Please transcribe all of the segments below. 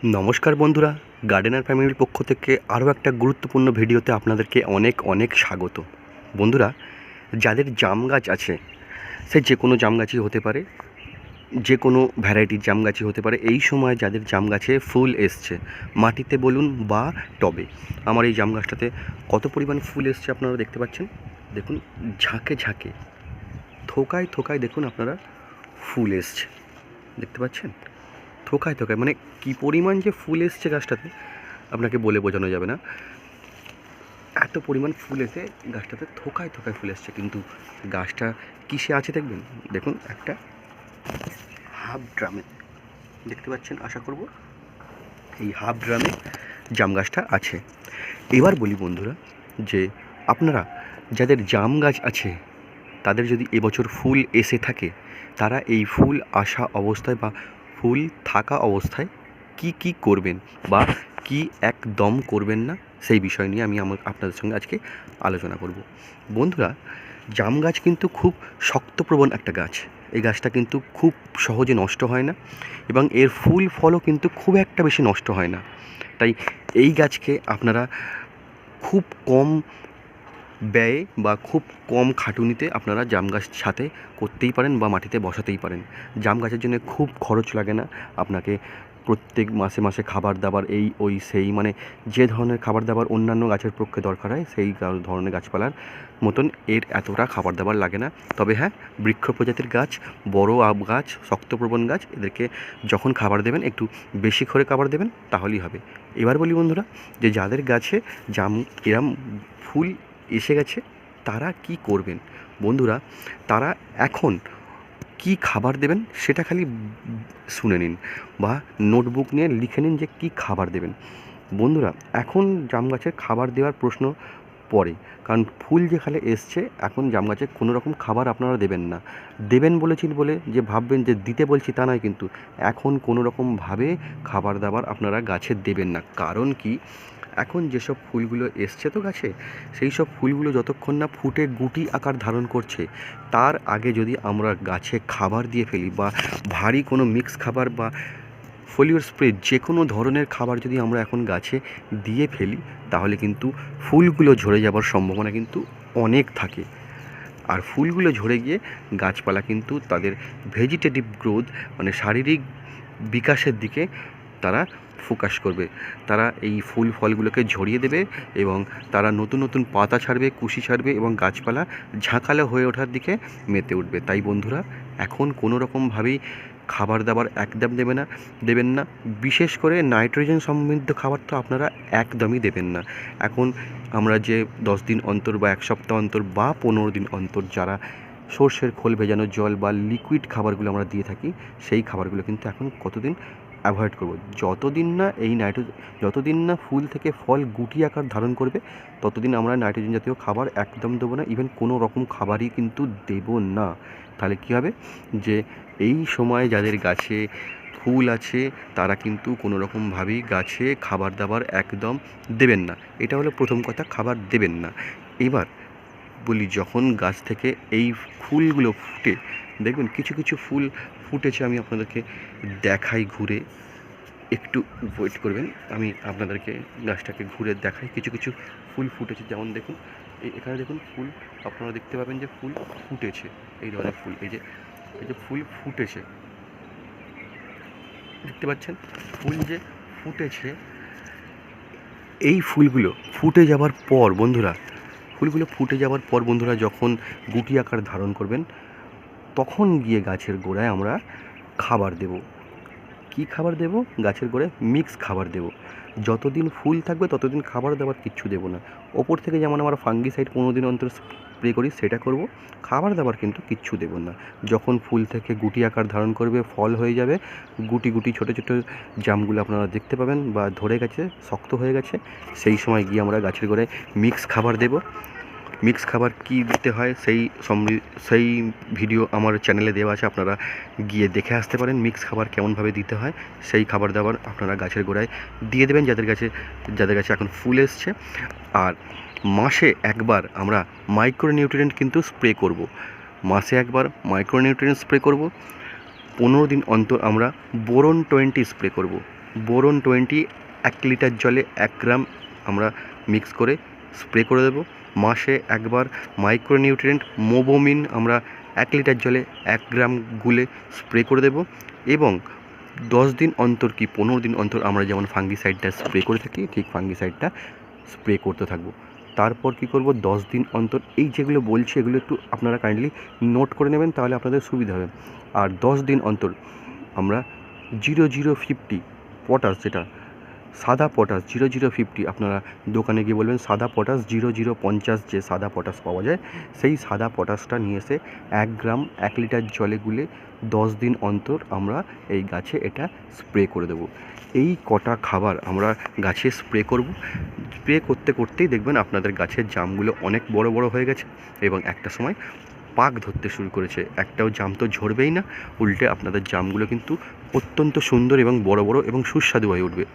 নমস্কার বন্ধুরা, গার্ডেনার ফ্যামিলির পক্ষ থেকে আরও একটা গুরুত্বপূর্ণ ভিডিওতে আপনাদেরকে অনেক অনেক স্বাগত। বন্ধুরা, যাদের জাম গাছ আছে, সে যে কোনো জাম গাছই হতে পারে, যে কোনো ভ্যারাইটির জাম গাছই হতে পারে, এই সময় যাদের জাম গাছে ফুল এসছে, মাটিতে বলুন বা টবে, আমার এই জাম গাছটাতে কত পরিমাণ ফুল এসছে আপনারা দেখতে পাচ্ছেন। দেখুন, ঝাঁকে ঝাঁকে, থোকায় থোকায় দেখুন আপনারা ফুল এসছে, দেখতে পাচ্ছেন? থোকায় থোকায়, মানে কী পরিমাণ যে ফুল এসছে গাছটাতে আপনাকে বলে বোঝানো যাবে না। এত পরিমাণ ফুল এসে গাছটাতে থোকায় থোকায় ফুল এসছে। কিন্তু গাছটা কিসে আছে দেখবেন, দেখুন একটা হাফ ড্রামে, দেখতে পাচ্ছেন আশা করব, এই হাফ ড্রামে জাম গাছটা আছে। এবার বলি বন্ধুরা, যে আপনারা যাদের জাম গাছ আছে তাদের যদি এবছর ফুল এসে থাকে, তারা এই ফুল আসা অবস্থায় বা ফুল থাকা অবস্থায় কি কি করবেন বা কি একদম করবেন না, সেই বিষয় নিয়ে আমি আপনাদের সঙ্গে আজকে আলোচনা করব। বন্ধুরা, জাম গাছ কিন্তু খুব শক্তপ্রবণ একটা গাছ। এই গাছটা কিন্তু খুব সহজে নষ্ট হয় না এবং এর ফুল ফলও কিন্তু খুব একটা বেশি নষ্ট হয় না। তাই এই গাছকে আপনারা খুব কম ব্যয়ে বা খুব কম খাটুনিতে আপনারা জাম গাছ ছাদে করতেই পারেন বা মাটিতে বসাতেই পারেন। জাম গাছের জন্য খুব খরচ লাগে না। আপনাকে প্রত্যেক মাসে মাসে খাবার দাবার এই ওই সেই, মানে যে ধরনের খাবার দাবার অন্যান্য গাছের পক্ষে দরকার হয়, সেই ধরনের গাছপালার মতন এর এতটা খাবার দাবার লাগে না। তবে হ্যাঁ, বৃক্ষ প্রজাতির গাছ, বড় আম গাছ, শক্তপ্রবণ গাছ, এদেরকে যখন খাবার দেবেন একটু বেশি করে খাবার দেবেন, তাহলেই হবে। এবার বলি বন্ধুরা, যে যাদের গাছে জাম এরম ফুল এসে গেছে, তারা কি করবেন? বন্ধুরা, তারা এখন কি খাবার দেবেন সেটা খালি শুনে নিন বা নোটবুক নিয়ে লিখে নিন যে কি খাবার দেবেন। বন্ধুরা, এখন জাম গাছের খাবার দেওয়ার প্রশ্ন পড়ে, কারণ ফুল যেখানে এসছে, এখন জাম গাছে কোনো রকম খাবার আপনারা দেবেন না। দেবেন বলেছি বলে যে ভাববেন যে দিতে বলছি, তা নয়, কিন্তু এখন কোনো রকমভাবে খাবার দাবার আপনারা গাছে দেবেন না। কারণ কি, এখন যেসব ফুলগুলো এসছে তো গাছে, সেই সব ফুলগুলো যতক্ষণ না ফুটে গুটি আকার ধারণ করছে, তার আগে যদি আমরা গাছে খাবার দিয়ে ফেলি বা ভারী কোনো মিক্স খাবার বা ফোলিওর স্প্রে, যে কোনো ধরনের খাবার যদি আমরা এখন গাছে দিয়ে ফেলি, তাহলে কিন্তু ফুলগুলো ঝরে যাবার সম্ভাবনা কিন্তু অনেক থাকে। আর ফুলগুলো ঝরে গিয়ে গাছপালা কিন্তু তাদের ভেজিটেটিভ গ্রোথ, মানে শারীরিক বিকাশের দিকে তারা ফোকাস করবে। তারা এই ফুল ফলগুলোকে ঝরিয়ে দেবে এবং তারা নতুন নতুন পাতা ছাড়বে, কুশি ছাড়বে এবং গাছপালা ঝাঁকালো হয়ে ওঠার দিকে মেতে উঠবে। তাই বন্ধুরা, এখন কোনো রকমভাবেই খাবার দাবার একদম দেবেন না। বিশেষ করে নাইট্রোজেন সমৃদ্ধ খাবার তো আপনারা একদমই দেবেন না। এখন আমরা যে 10 দিন অন্তর বা 1 সপ্তাহ অন্তর বা 15 দিন অন্তর যারা সর্ষের খোল ভেজানো জল বা লিকুইড খাবারগুলো আমরা দিয়ে থাকি, সেই খাবারগুলো কিন্তু এখন কতদিন অ্যাভয়েড করব। যতদিন না ফুল থেকে ফল গুটি আকার ধারণ করবে, ততদিন আমরা নাইট্রোজেন জাতীয় খাবার একদম দেবো না, ইভেন কোনো রকম খাবারই কিন্তু দেবো না। তাহলে কী হবে, যে এই সময় যাদের গাছে ফুল আছে, তারা কিন্তু কোনো রকমভাবেই গাছে খাবার দাবার একদম দেবেন না। এটা হলো প্রথম কথা, খাবার দেবেন না। এবার বলি, যখন গাছ থেকে এই ফুলগুলো ফুটে, দেখবেন কিছু কিছু ফুল ফুটেছে, আমি আপনাদেরকে দেখাই ঘুরে, একটু ওয়েট করবেন, আমি আপনাদেরকে গাছটাকে ঘুরে দেখাই। কিছু কিছু ফুল ফুটেছে, যেমন দেখুন এখানে দেখুন ফুল, আপনারা দেখতে পাবেন যে ফুল ফুটেছে, এই ধরনের ফুল, এই যে ফুল ফুটেছে, দেখতে পাচ্ছেন ফুল যে ফুটেছে। এই ফুলগুলো ফুটে যাবার পর বন্ধুরা, যখন গুটি আকার ধারণ করবেন, তখন গিয়ে গাছের গোড়ায় আমরা খাবার দেব। কি খাবার দেব? গাছের গোড়ায় মিক্স খাবার দেব। যতদিন ফুল থাকবে ততদিন খাবার দাবার কিচ্ছু দেবো না। ওপর থেকে যেমন আমরা ফাঙ্গিসাইড 15 দিন অন্তর স্প্রে করি, সেটা করব। খাবার দাবার কিন্তু কিচ্ছু দেবো না। যখন ফুল থেকে গুটি আকার ধারণ করবে, ফল হয়ে যাবে, গুটি গুটি ছোটো ছোটো জামগুলো আপনারা দেখতে পাবেন বা ধরে গেছে, শক্ত হয়ে গেছে, সেই সময় গিয়ে আমরা গাছের গোড়ায় মিক্স খাবার দেব। মিক্স খাবার কী দিতে হয় সেই ভিডিও আমার চ্যানেলে দেওয়া আছে, আপনারা গিয়ে দেখে আসতে পারেন মিক্স খাবার কেমনভাবে দিতে হয়। সেই খাবার দাবার আপনারা গাছের গোড়ায় দিয়ে দেবেন যাদের কাছে এখন ফুল এসছে। আর মাসে একবার আমরা মাইক্রোনিউট্রিয়েন্ট কিন্তু স্প্রে করব। মাসে একবার মাইক্রোনিউট্রিয়েন্ট স্প্রে করব। 15 দিন অন্তর আমরা বোরন 20 স্প্রে করব। বোরন 20 1 লিটার জলে 1 গ্রাম আমরা মিক্স করে স্প্রে করে দেব। মাসে একবার মাইক্রোনিউট্রিয়েন্ট মোবোমিন আমরা 1 লিটার জলে 1 গ্রাম গুলে স্প্রে করে দেব। এবং 10 দিন অন্তর কি 15 দিন অন্তর আমরা যেমন ফাঙ্গিসাইডটা স্প্রে করে থাকি ঠিক ফাঙ্গিসাইডটা স্প্রে করতে থাকবো। তারপর কি করব, 10 দিন অন্তর এই যেগুলো বলছি এগুলো একটু আপনারা কাইন্ডলি নোট করে নেবেন, তাহলে আপনাদের সুবিধা হবে। আর 10 দিন অন্তর আমরা 0050 পটাশ, যেটা সাদা পটাশ 0050, আপনারা দোকানে গিয়ে বলবেন সাদা পটাশ 0050, যে সাদা পটাশ পাওয়া যায় সেই সাদা পটাশটা নিয়ে এসে 1 গ্রাম 1 লিটার জলে গুলে 10 দিন অন্তর আমরা এই গাছে এটা স্প্রে করে দেবো। এই কটা খাবার আমরা গাছে স্প্রে করব। স্প্রে করতে করতেই দেখবেন আপনাদের গাছের জামগুলো অনেক বড় বড় হয়ে গেছে এবং একটা সময় পাক ধরতে শুরু করেছে। একটাও জাম তো ঝরবেই না, উল্টে আপনাদের জামগুলো কিন্তু অত্যন্ত সুন্দর এবং বড় বড় এবং সুস্বাদু হয়ে উঠবে।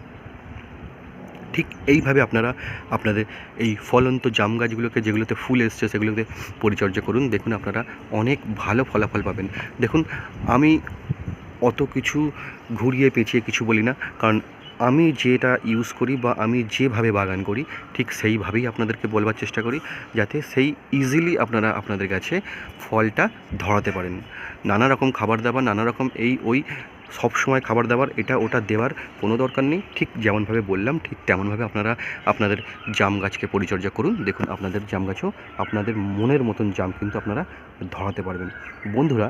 ঠিক এইভাবে আপনারা আপনাদের এই ফলন্ত জাম গাছগুলোকে, যেগুলোতে ফুল এসছে সেগুলোকে পরিচর্যা করুন। দেখুন আপনারা অনেক ভালো ফলাফল পাবেন। দেখুন আমি অত কিছু ঘুরিয়ে পেঁচিয়ে কিছু বলি না, কারণ আমি যেটা ইউজ করি বা আমি যেভাবে বাগান করি ঠিক সেইভাবেই আপনাদেরকে বলবার চেষ্টা করি, যাতে সেই ইজিলি আপনারা আপনাদের কাছে ফলটা ধরাতে পারেন। নানা রকম খাবার দাবার, নানা রকম এই ওই সব সময় খাবার দাবার এটা ওটা দেওয়ার কোনো দরকার নেই। ঠিক যেমনভাবে বললাম ঠিক তেমনভাবে আপনারা আপনাদের জাম গাছকে পরিচর্যা করুন। দেখুন আপনাদের জাম গাছও আপনাদের মনের মতন জাম কিন্তু আপনারা ধরাতে পারবেন। বন্ধুরা,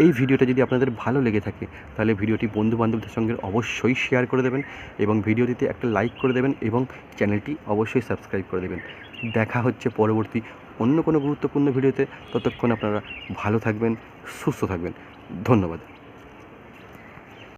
এই ভিডিওটা যদি আপনাদের ভালো লেগে থাকে তাহলে ভিডিওটি বন্ধুবান্ধবদের সঙ্গে অবশ্যই শেয়ার করে দেবেন এবং ভিডিওটিতে একটা লাইক করে দেবেন এবং চ্যানেলটি অবশ্যই সাবস্ক্রাইব করে দেবেন। দেখা হচ্ছে পরবর্তী অন্য কোনো গুরুত্বপূর্ণ ভিডিওতে। ততক্ষণ আপনারা ভালো থাকবেন, সুস্থ থাকবেন। ধন্যবাদ।